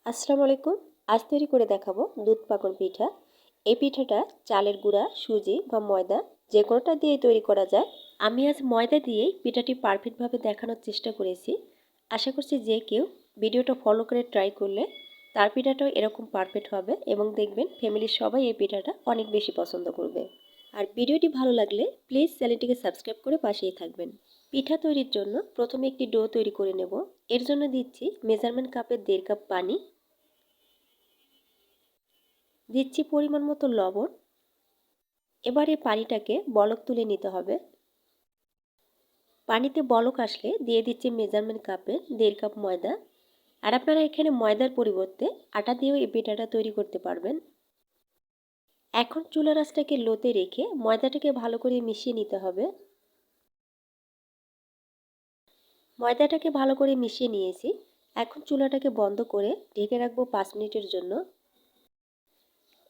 আসসালামু আলাইকুম। আজ তৈরি করে দেখাবো দুধ পাকন পিঠা। এই পিঠাটা চালের গুঁড়া, সুজি বা ময়দা যে কোনোটা দিয়েই তৈরি করা যায়। আমি আজ ময়দা দিয়েই পিঠাটি পারফেক্টভাবে দেখানোর চেষ্টা করেছি। আশা করছি যে কেউ ভিডিওটা ফলো করে ট্রাই করলে তার পিঠাটাও এরকম পারফেক্ট হবে এবং দেখবেন ফ্যামিলির সবাই এই পিঠাটা অনেক বেশি পছন্দ করবে। আর ভিডিওটি ভালো লাগলে প্লিজ চ্যানেলটিকে সাবস্ক্রাইব করে পাশেই থাকবেন। পিঠা তৈরির জন্য প্রথমে একটি ডো তৈরি করে নেব। এর জন্য দিচ্ছি মেজারমেন্ট কাপের 1.5 কাপ পানি, দিচ্ছি পরিমাণ মতো লবণ। এবারে পানিটাকে বলক তুলে নিতে হবে। পানিতে বলক আসলে দিয়ে দিচ্ছি মেজারমেন্ট কাপে 1.5 কাপ ময়দা। আর আপনারা এখানে ময়দার পরিবর্তে আটা দিয়েও এই পিঠাটা তৈরি করতে পারবেন। এখন চুলার আঁচটাকে লোতে রেখে ময়দাটাকে ভালো করে মিশিয়ে নিতে হবে। ময়দাটাকে ভালো করে মিশিয়ে নিয়েছি। এখন চুলাটাকে বন্ধ করে ঢেকে রাখবো 5 মিনিটের জন্য।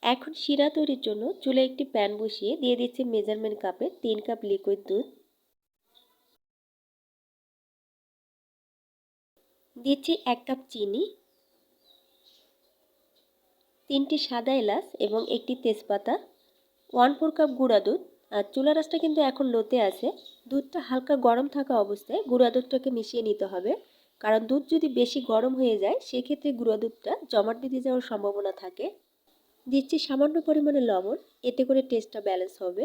এখন শিরা তৈরির জন্য চুলায় একটি প্যান বসিয়ে দিয়ে দিচ্ছি মেজারমেন্ট কাপে 3 কাপ লিকুইড দুধ। দিচ্ছি 1 কাপ চিনি, 3টি সাদা এলাচ এবং একটি তেজপাতা, 1/4 কাপ গুঁড়া দুধ। আর চুলার আঁচটা কিন্তু এখন লোতে আছে। দুধটা হালকা গরম থাকা অবস্থায় গুঁড়া দুধটাকে মিশিয়ে নিতে হবে, কারণ দুধ যদি বেশি গরম হয়ে যায় সেক্ষেত্রে গুঁড়া দুধটা জমাট বেঁধে যাওয়ার সম্ভাবনা থাকে। দিচ্ছি সামান্য পরিমাণে লবণ, এতে করে টেস্টটা ব্যালেন্স হবে।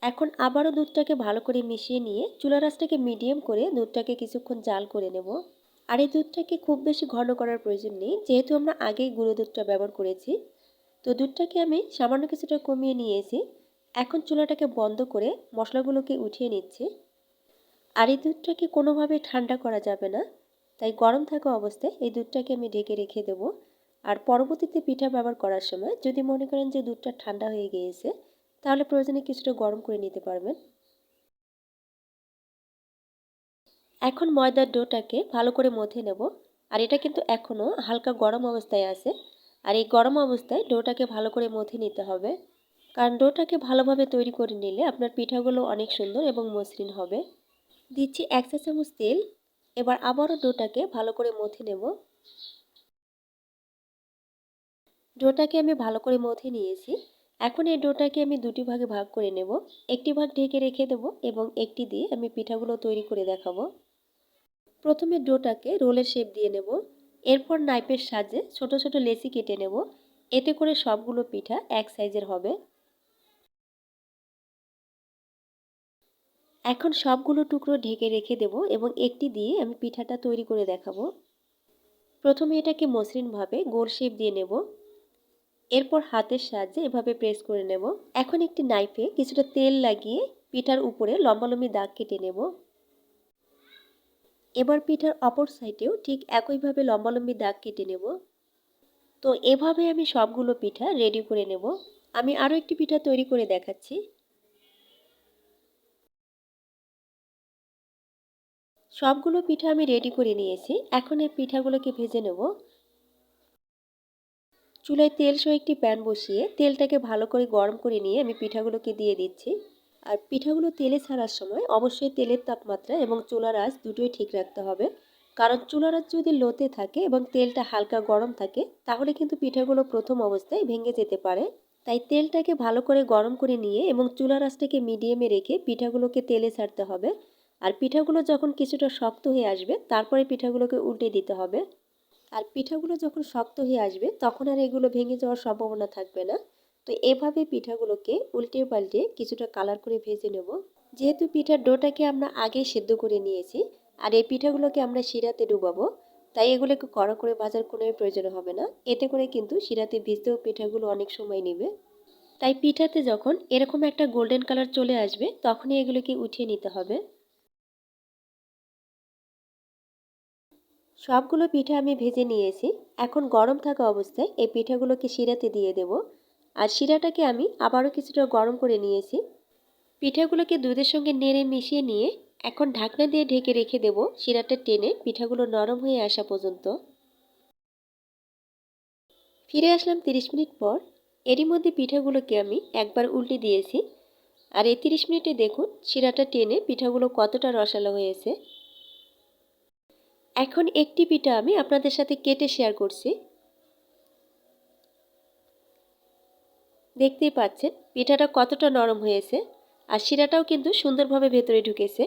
এখন আবারও দুধটাকে ভালো করে মিশিয়ে নিয়ে চুলার আঁচটাকে মিডিয়াম করে দুধটাকে কিছুক্ষণ জাল করে নেব। আর এই দুধটাকে খুব বেশি ঘন করার প্রয়োজন নেই, যেহেতু আমরা আগেই গুঁড়ো দুধটা ব্যবহার করেছি। তো দুধটাকে আমি সামান্য কিছুটা কমিয়ে নিয়েছি। এখন চুলাটাকে বন্ধ করে মশলাগুলোকে উঠিয়ে নিচ্ছি। আর এই দুধটাকে কোনোভাবেই ঠান্ডা করা যাবে না, তাই গরম থাকা অবস্থায় এই দুধটাকে আমি ঢেকে রেখে দেব। আর পরবর্তীতে পিঠা ব্যবহার করার সময় যদি মনে করেন যে দুধটা ঠান্ডা হয়ে গিয়েছে, তাহলে প্রয়োজনে কিছুটা গরম করে নিতে পারবেন। এখন ময়দার ডোটাকে ভালো করে মথে নেব। আর এটা কিন্তু এখনও হালকা গরম অবস্থায় আছে। আর এই গরম অবস্থায় ডোটাকে ভালো করে মথে নিতে হবে, কারণ ডোটাকে ভালোভাবে তৈরি করে নিলে আপনার পিঠাগুলো অনেক সুন্দর এবং মসৃণ হবে। দিচ্ছি 1 চা চামচ তেল। এবার আবারও ডোটাকে ভালো করে মথে নেব। ডোটাকে আমি ভালো করে মথে নিয়েছি। এখন এই ডোটাকে আমি দুটি ভাগে ভাগ করে নেব। একটি ভাগ ঢেকে রেখে দেব এবং একটি দিয়ে আমি পিঠাগুলো তৈরি করে দেখাবো। প্রথমে ডোটাকে রোলের শেপ দিয়ে নেব। এরপর নাইফের সাহায্যে ছোট ছোট লেচি কেটে নেব। এতে করে সবগুলো পিঠা এক সাইজের হবে। এখন সবগুলো টুকরো ঢেকে রেখে দেব এবং একটি দিয়ে আমি পিঠাটা তৈরি করে দেখাবো। প্রথমে এটাকে মসৃণভাবে গোল শেপ দিয়ে নেব। এরপর হাতের সাহায্যে এভাবে প্রেস করে নেব। এখন একটি নাইফে কিছুটা তেল লাগিয়ে পিঠার উপরে লম্বালম্বি দাগ কেটে নেব। এবার পিঠার অপর সাইডেও ঠিক একইভাবে লম্বালম্বি দাগ কেটে নেব। তো এভাবে আমি সবগুলো পিঠা রেডি করে নেব। আমি আরও একটি পিঠা তৈরি করে দেখাচ্ছি। সবগুলো পিঠা আমি রেডি করে নিয়েছি। এখন এই পিঠাগুলোকে ভেজে নেব। চুলায় তেল সহ একটি প্যান বসিয়ে তেলটাকে ভালো করে গরম করে নিয়ে আমি পিঠাগুলোকে দিয়ে দিচ্ছি। আর পিঠাগুলো তেলে ছাড়ার সময় অবশ্যই তেলের তাপমাত্রা এবং চুলার আঁচ দুটোই ঠিক রাখতে হবে, কারণ চুলার আঁচ যদি লোতে থাকে এবং তেলটা হালকা গরম থাকে তাহলে কিন্তু পিঠাগুলো প্রথম অবস্থায় ভেঙে যেতে পারে। তাই তেলটাকে ভালো করে গরম করে নিয়ে এবং চুলার আঁচটাকে মিডিয়ামে রেখে পিঠাগুলোকে তেলে ছাড়তে হবে। আর পিঠাগুলো যখন কিছুটা শক্ত হয়ে আসবে তারপরে পিঠাগুলোকে উল্টে দিতে হবে। আর পিঠাগুলো যখন শক্ত হয়ে আসবে তখন আর এগুলো ভেঙে যাওয়ার সম্ভাবনা থাকবে না। তো এভাবে পিঠাগুলোকে উল্টে পাল্টে কিছুটা কালার করে ভেজে নেব। যেহেতু পিঠার ডোটাকে আমরা আগে সেদ্ধ করে নিয়েছি আর এই পিঠাগুলোকে আমরা শিরাতে ডুবাবো, তাই এগুলোকে কড়া করে ভাজার কোনো প্রয়োজন হবে না। এতে করে কিন্তু শিরাতে ভিজতেও পিঠাগুলো অনেক সময় নেবে। তাই পিঠাতে যখন এরকম একটা গোল্ডেন কালার চলে আসবে তখনই এগুলোকে উঠিয়ে নিতে হবে। সবগুলো পিঠা আমি ভেজে নিয়েছি। এখন গরম থাকা অবস্থায় এই পিঠাগুলোকে শিরাতে দিয়ে দেব। আর শিরাটাকে আমি আবারও কিছুটা গরম করে নিয়েছি। পিঠাগুলোকে দুধের সঙ্গে নেড়ে মিশিয়ে নিয়ে এখন ঢাকনা দিয়ে ঢেকে রেখে দেব শিরাটা টেনে পিঠাগুলো নরম হয়ে আসা পর্যন্ত। ফিরে আসলাম 30 মিনিট পর। এরই মধ্যে পিঠাগুলোকে আমি একবার উল্টে দিয়েছি। আর এই 30 মিনিটে দেখুন শিরাটা টেনে পিঠাগুলো কতটা রসালো হয়েছে। এখন একটি পিঠা আমি আপনাদের সাথে কেটে শেয়ার করছি। দেখতেই পাচ্ছেন পিঠাটা কতটা নরম হয়েছে, আর শিরাটাও কিন্তু সুন্দরভাবে ভেতরে ঢুকেছে।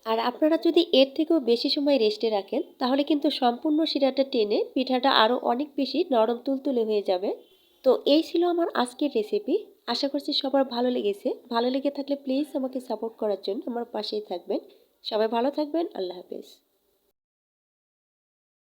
আর আপনারা যদি এর থেকেও বেশি সময় রেস্টে রাখেন তাহলে কিন্তু সম্পূর্ণ শিরাটা টেনে পিঠাটা আরও অনেক বেশি নরম তুলতুলে হয়ে যাবে। তো এই ছিল আমার আজকের রেসিপি। আশা করছি সবার ভালো লেগেছে। ভালো লেগে থাকলে প্লিজ আমাকে সাপোর্ট করার জন্য আমার পাশেই থাকবেন। সবাই ভালো থাকবেন। আল্লাহ হাফেজ।